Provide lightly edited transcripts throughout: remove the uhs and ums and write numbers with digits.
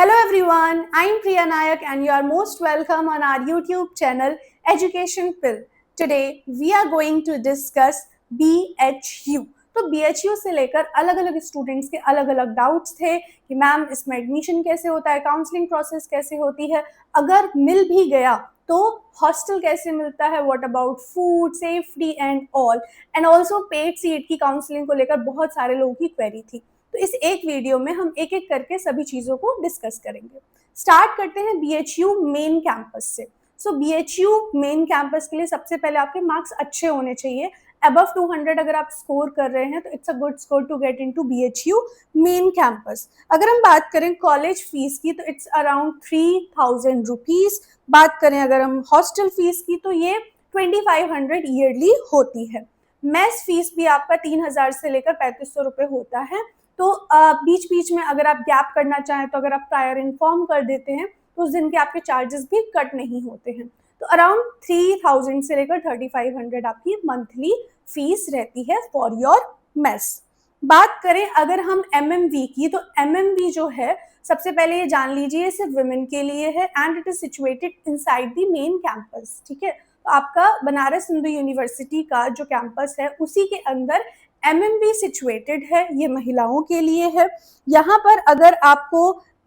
Hello everyone, I'm Priya Nayak and you are most welcome on our YouTube channel Education Pill. Today we are going to discuss BHU. तो BHU से लेकर अलग अलग students के अलग अलग doubts थे कि मैम इसमें एडमिशन कैसे होता है, काउंसलिंग प्रोसेस कैसे होती है, अगर मिल भी गया तो हॉस्टल कैसे मिलता है, what about food safety and all, and also paid seat की काउंसलिंग को लेकर बहुत सारे लोगों की क्वेरी थी। तो इस एक वीडियो में हम एक एक करके सभी चीजों को डिस्कस करेंगे। स्टार्ट करते हैं BHU मेन कैंपस से। सो BHU मेन कैंपस के लिए सबसे पहले आपके मार्क्स अच्छे होने चाहिए। अबव 200 अगर आप स्कोर कर रहे हैं तो it's a good score to get into BHU main campus. अगर हम बात करें कॉलेज फीस की तो इट्स अराउंड 3000 रुपीज। बात करें अगर हम हॉस्टल फीस की तो ये 2500 ईयरली होती है। मेस फीस भी आपका 3000 से लेकर 3500 रुपए होता है। तो बीच बीच में अगर आप गैप करना चाहें तो अगर आप प्रायर इन्फॉर्म कर देते हैं तो उस दिन के आपके चार्जेस भी कट नहीं होते हैं। तो अराउंड 3000 से लेकर 3500 आपकी मंथली फीस रहती है फॉर योर मेस। बात करें अगर हम MMV की तो MMV जो है सबसे पहले ये जान लीजिए सिर्फ वुमेन के लिए है and it is situated inside the main campus. ठीक है, तो आपका बनारस हिंदू यूनिवर्सिटी का जो कैंपस है उसी के अंदर MMV सिचुएटेड है। ये महिलाओं के लिए है। यहाँ पर अगर आपको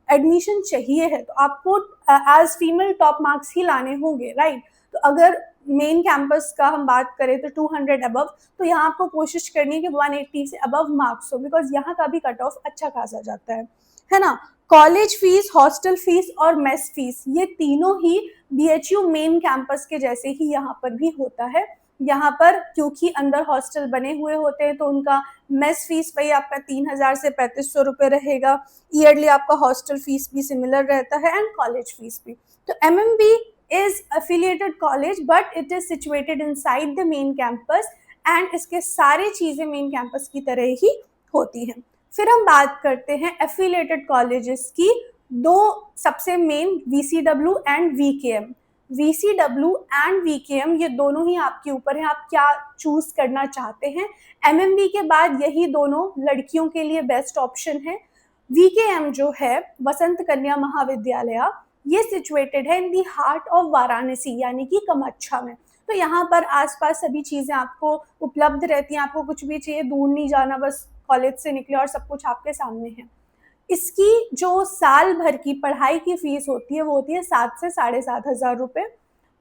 एडमिशन चाहिए है तो आपको एज फीमेल टॉप मार्क्स ही लाने होंगे, राइट। तो अगर मेन कैंपस का हम बात करें तो 200 अबव, तो यहाँ आपको कोशिश करनी है कि 180 से अबव मार्क्स हो, बिकॉज यहाँ का भी कट ऑफ अच्छा खासा जाता है ना। कॉलेज फीस, हॉस्टल फीस और मेस फीस ये तीनों ही BHU मेन कैंपस के जैसे ही यहाँ पर भी होता है। यहाँ पर क्योंकि अंदर हॉस्टल बने हुए होते हैं तो उनका मेस फीस वही आपका 3000 से 3500 रुपये रहेगा। ईयरली आपका हॉस्टल फीस भी सिमिलर रहता है एंड कॉलेज फीस भी। तो MMB is affiliated college but it is situated inside the main campus and इसके सारी चीजें मेन कैंपस की तरह ही होती हैं। फिर हम बात करते हैं एफिलिएटेड कॉलेजेस की। दो सबसे main VCW and VKM। VCW and VKM ये दोनों ही आपके ऊपर है, आप क्या चूज करना चाहते हैं। MMB के बाद यही दोनों लड़कियों के लिए बेस्ट ऑप्शन है। VKM जो है वसंत कन्या महाविद्यालय, ये सिचुएटेड है इन दी हार्ट ऑफ वाराणसी यानी कि कमच्छा में। तो यहाँ पर आसपास सभी चीजें आपको उपलब्ध रहती हैं, आपको कुछ भी चाहिए दूर नहीं जाना, बस कॉलेज से निकले और सब कुछ आपके सामने है। इसकी जो साल भर की पढ़ाई की फीस होती है वो होती है 7 से 7500 रुपये।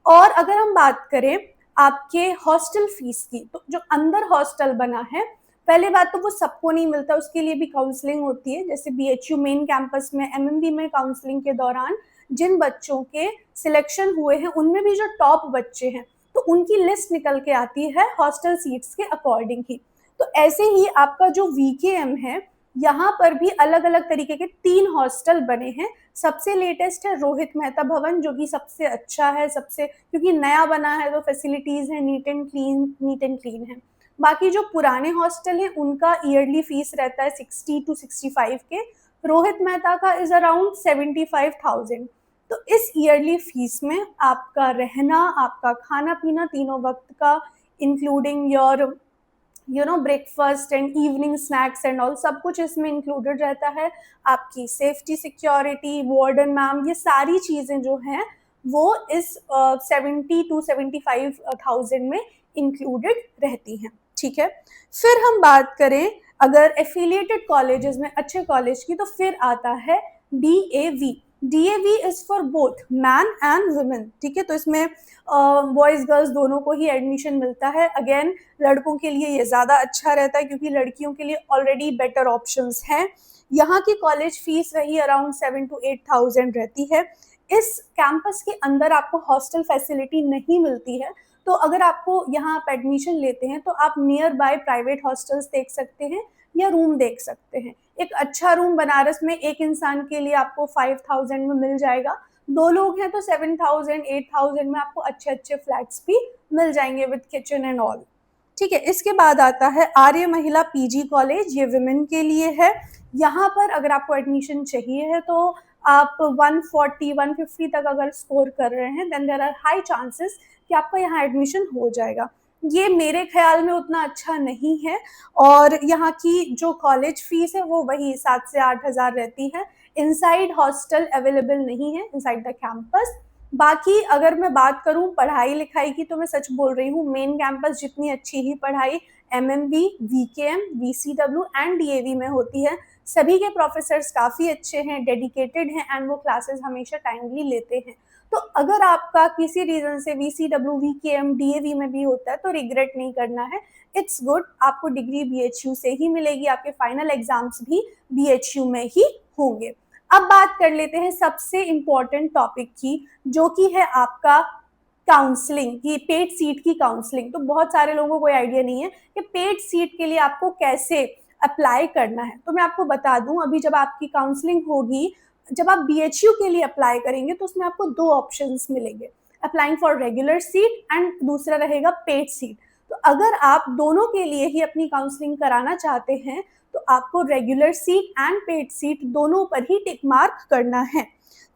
और अगर हम बात करें आपके हॉस्टल फीस की तो जो अंदर हॉस्टल बना है, पहले बात तो वो सबको नहीं मिलता, उसके लिए भी काउंसलिंग होती है। जैसे BHU मेन कैंपस में MMB में काउंसलिंग के दौरान जिन बच्चों के सिलेक्शन हुए हैं उनमें भी जो टॉप बच्चे हैं तो उनकी लिस्ट निकल के आती है हॉस्टल सीट्स के अकॉर्डिंग ही। तो ऐसे ही आपका जो VKM है यहाँ पर भी अलग अलग तरीके के 3 हॉस्टल बने हैं। सबसे लेटेस्ट है रोहित मेहता भवन जो कि सबसे अच्छा है, सबसे क्योंकि नया बना है तो फैसिलिटीज है नीट एंड क्लीन है। बाकी जो पुराने हॉस्टल हैं उनका ईयरली फीस रहता है 60 to 65 के। रोहित मेहता का इज अराउंड 75,000। तो इस ईयरली फीस में आपका रहना, आपका खाना पीना तीनों वक्त का including your breakfast and evening snacks and all सब कुछ इसमें इंक्लूडेड रहता है। आपकी सेफ्टी, सिक्योरिटी, वार्डन मैम, ये सारी चीज़ें जो हैं वो इस 70 to 75,000 में इंक्लूडेड रहती हैं। ठीक है, फिर हम बात करें अगर एफिलिएटेड कॉलेजेस में अच्छे कॉलेज की तो फिर आता है DAV। DAV is for both man and women. ठीक है, तो इसमें बॉयज गर्ल्स दोनों को ही एडमिशन मिलता है। अगेन लड़कों के लिए ये ज़्यादा अच्छा रहता है क्योंकि लड़कियों के लिए ऑलरेडी बेटर ऑप्शंस हैं। यहाँ की कॉलेज फीस रही अराउंड 7 to 8,000 रहती है। इस कैंपस के अंदर आपको हॉस्टल फैसिलिटी नहीं मिलती है, तो अगर आपको यहाँ आप एडमिशन लेते हैं तो आप नियर बाय प्राइवेट हॉस्टल्स देख सकते हैं या रूम देख सकते हैं। एक अच्छा रूम बनारस में एक इंसान के लिए आपको 5000 में मिल जाएगा। 2 लोग हैं तो 7000 8000 में आपको अच्छे अच्छे फ्लैट्स भी मिल जाएंगे विद किचन एंड ऑल। ठीक है, इसके बाद आता है आर्य महिला PG कॉलेज, ये विमेन के लिए है। यहाँ पर अगर आपको एडमिशन चाहिए है तो आप 140 150 तक अगर स्कोर कर रहे हैं then there are high chances कि आपका यहाँ एडमिशन हो जाएगा। ये मेरे ख्याल में उतना अच्छा नहीं है और यहाँ की जो कॉलेज फीस है वो वही 7 से 8 हज़ार रहती है। इनसाइड हॉस्टल अवेलेबल नहीं है इनसाइड द कैंपस। बाकी अगर मैं बात करूं पढ़ाई लिखाई की तो मैं सच बोल रही हूँ, मेन कैंपस जितनी अच्छी ही पढ़ाई MMV, VKM, VCW and DAV में होती है। सभी के प्रोफेसर्स काफ़ी अच्छे हैं, डेडिकेटेड हैं एंड वो क्लासेस हमेशा टाइमली लेते हैं। तो अगर आपका किसी रीज़न से VCW, VKM, DAV में भी होता है तो रिग्रेट नहीं करना है, इट्स गुड। आपको डिग्री BHU से ही मिलेगी, आपके फाइनल एग्जाम्स भी BHU में ही होंगे। अब बात कर लेते हैं सबसे इम्पॉर्टेंट टॉपिक की, जो कि है आपका काउंसलिंग की, पेड सीट की काउंसलिंग। तो बहुत सारे लोगों को कोई आइडिया नहीं है कि पेड सीट के लिए आपको कैसे अप्लाई करना है। तो मैं आपको बता दूं, अभी जब आपकी काउंसलिंग होगी, जब आप BHU के लिए अप्लाई करेंगे तो उसमें आपको 2 ऑप्शंस मिलेंगे, applying for regular seat and दूसरा रहेगा पेड सीट। तो अगर आप दोनों के लिए ही अपनी काउंसलिंग कराना चाहते हैं तो आपको regular seat and paid seat दोनों पर ही टिक मार्क करना है,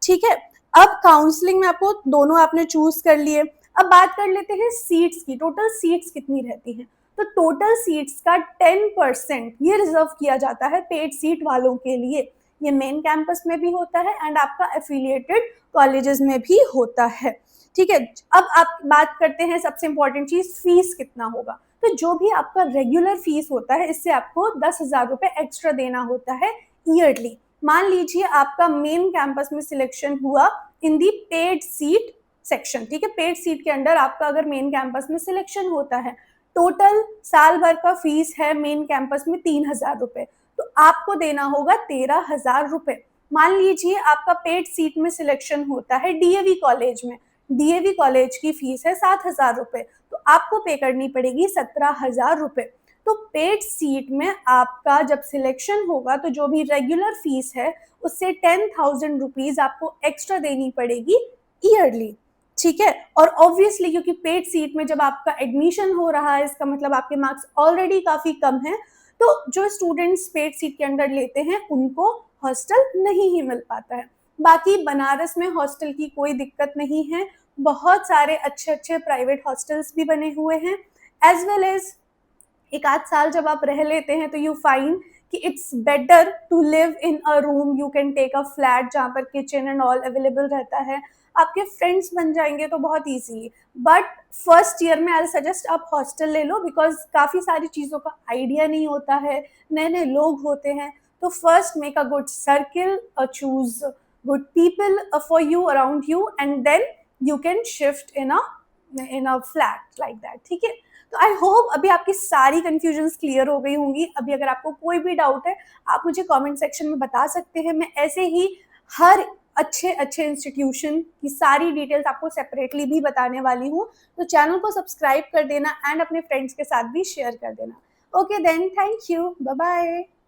ठीक है। अब काउंसलिंग में आपको दोनों आपने चूज कर लिए। अब बात कर लेते हैं सीट्स की, टोटल सीट्स कितनी रहती हैं। तो टोटल सीट्स का 10% ये रिजर्व किया जाता है पेड सीट वालों के लिए। ये मेन कैंपस में भी होता है एंड आपका एफिलिएटेड कॉलेजेस में भी होता है, ठीक है। अब आप बात करते हैं सबसे इंपॉर्टेंट चीज, फीस कितना होगा। तो जो भी आपका रेगुलर फीस होता है इससे आपको 10,000 रुपए एक्स्ट्रा देना होता है ईयरली। मान लीजिए आपका मेन कैंपस में सिलेक्शन हुआ इन दी पेड सीट सेक्शन, ठीक है। पेड सीट के अंडर आपका अगर मेन कैंपस में सिलेक्शन होता है, टोटल साल भर का फीस है मेन कैंपस में 3,000 रुपए, तो आपको देना होगा 13,000 रुपए। मान लीजिए आपका पेड सीट में सिलेक्शन होता है DAV कॉलेज में, DAV कॉलेज की फीस है 7,000 रुपए, तो आपको पे करनी पड़ेगी 17,000 रुपए। तो पेड सीट में आपका जब सिलेक्शन होगा तो जो भी रेगुलर फीस है उससे 10,000 रुपीज आपको एक्स्ट्रा देनी पड़ेगी ईयरली, ठीक है। और ऑब्वियसली क्योंकि पेड सीट में जब आपका एडमिशन हो रहा है, इसका मतलब आपके मार्क्स ऑलरेडी काफी कम हैं, तो जो स्टूडेंट्स पेड सीट के अंदर लेते हैं उनको हॉस्टल नहीं ही मिल पाता है। बाकी बनारस में हॉस्टल की कोई दिक्कत नहीं है, बहुत सारे अच्छे अच्छे प्राइवेट हॉस्टल्स भी बने हुए हैं, एज वेल एज एक आध साल जब आप रह लेते हैं तो यू फाइंड कि it's better to live in a room, you can take a flat जहाँ पर किचन एंड ऑल अवेलेबल रहता है, आपके फ्रेंड्स बन जाएंगे तो बहुत ईजीली। बट फर्स्ट ईयर में आई सजेस्ट आप हॉस्टल ले लो, बिकॉज काफ़ी सारी चीज़ों का आइडिया नहीं होता है, नए नए लोग होते हैं। तो first make a good circle, choose good people for you around you and then you can shift in a flat like that, ठीक है। तो आई होप अभी आपकी सारी कंफ्यूजन्स क्लियर हो गई होंगी। अभी अगर आपको कोई भी डाउट है आप मुझे कमेंट सेक्शन में बता सकते हैं, मैं ऐसे ही हर अच्छे अच्छे इंस्टीट्यूशन की सारी डिटेल्स आपको सेपरेटली भी बताने वाली हूँ। तो चैनल को सब्सक्राइब कर देना एंड अपने फ्रेंड्स के साथ भी शेयर कर देना। Okay then, thank you, bye bye.